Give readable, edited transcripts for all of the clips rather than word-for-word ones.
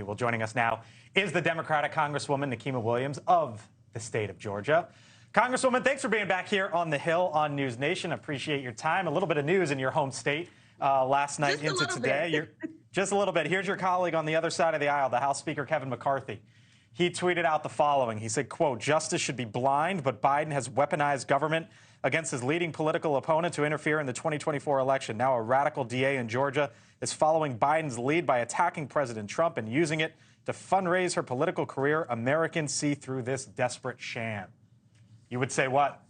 Well, joining us now is the Democratic Congresswoman Nikema Williams of the state of Georgia. Congresswoman, thanks for being back here on the Hill on News Nation. Appreciate your time. A little bit of news in your home state last night into today. Just a little bit. Here's your colleague on the other side of the aisle, the House Speaker Kevin McCarthy. He tweeted out the following. He said, quote, "Justice should be blind, but Biden has weaponized government against his leading political opponent to interfere in the 2024 election. Now a radical DA in Georgia is following Biden's lead by attacking President Trump and using it to fundraise her political career. Americans see through this desperate sham." You would say what?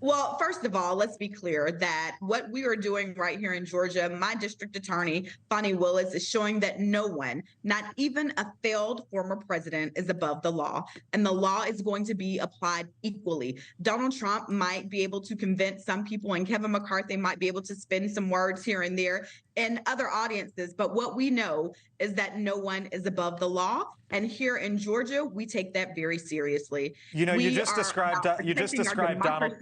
Well, first of all, let's be clear that what we are doing right here in Georgia, my district attorney, Fani Willis, is showing that no one, not even a failed former president, is above the law. And the law is going to be applied equally. Donald Trump might be able to convince some people, and Kevin McCarthy might be able to spin some words here and there in other audiences. But what we know is that no one is above the law. And here in Georgia, we take that very seriously. You know, you just described Donald.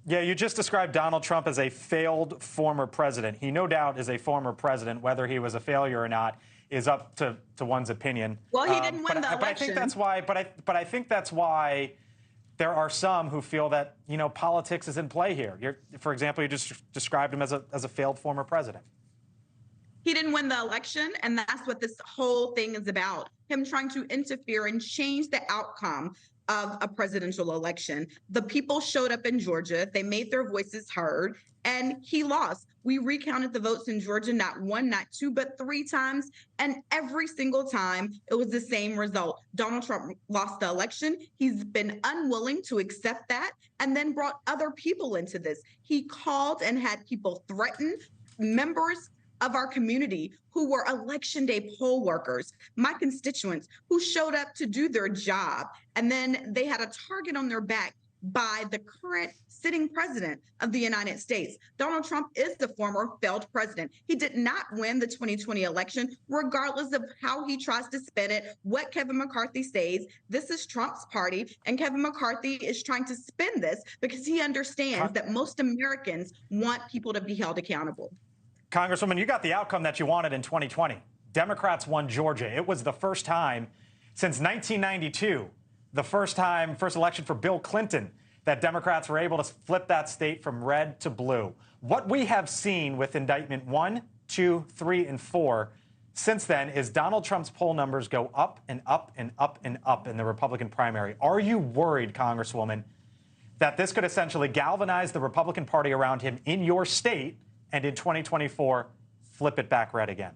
Yeah, you just described Donald Trump as a failed former president. He no doubt is a former president. Whether he was a failure or not is up to one's opinion. Well, he didn't win the election. But I think that's why. But I think that's why there are some who feel that, you know, politics is in play here. For example, you just described him as a failed former president. He didn't win the election, and that's what this whole thing is about. Him trying to interfere and change the outcome of a presidential election. The people showed up in Georgia. They made their voices heard, and he lost. We recounted the votes in Georgia, not one, not two, but 3 times. And every single time, it was the same result. Donald Trump lost the election. He's been unwilling to accept that and then brought other people into this. He called and had people threaten members of our community who were election day poll workers, my constituents who showed up to do their job. And then they had a target on their back by the current sitting president of the United States. Donald Trump is the former failed president. He did not win the 2020 election, regardless of how he tries to spin it, what Kevin McCarthy says. This is Trump's party, and Kevin McCarthy is trying to spin this because he understands that most Americans want people to be held accountable. Congresswoman, you got the outcome that you wanted in 2020. Democrats won Georgia. It was the first time since 1992, the first election for Bill Clinton, that Democrats were able to flip that state from red to blue. What we have seen with indictment 1, 2, 3, and 4 since then is Donald Trump's poll numbers go up and up and up and up in the Republican primary. Are you worried, Congresswoman, that this could essentially galvanize the Republican Party around him in your state, and in 2024, flip it back red again?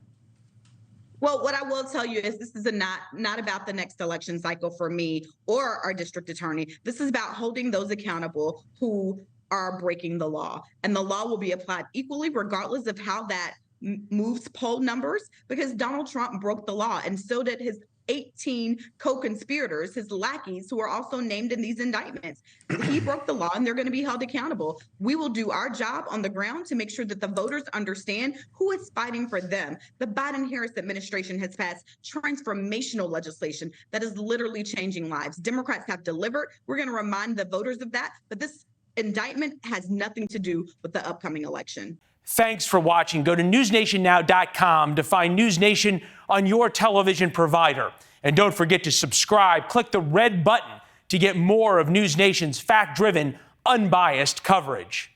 Well, what I will tell you is this is not about the next election cycle for me or our district attorney. This is about holding those accountable who are breaking the law. And the law will be applied equally, regardless of how that moves poll numbers, because Donald Trump broke the law, and so did his 18 co-conspirators, his lackeys, who are also named in these indictments. He broke the law, and they're going to be held accountable. We will do our job on the ground to make sure that the voters understand who is fighting for them. The Biden-Harris administration has passed transformational legislation that is literally changing lives. Democrats have delivered. We're going to remind the voters of that. But this indictment has nothing to do with the upcoming election. Thanks for watching. Go to newsnationnow.com to find News Nation on your television provider. And don't forget to subscribe. Click the red button to get more of News Nation's fact-driven, unbiased coverage.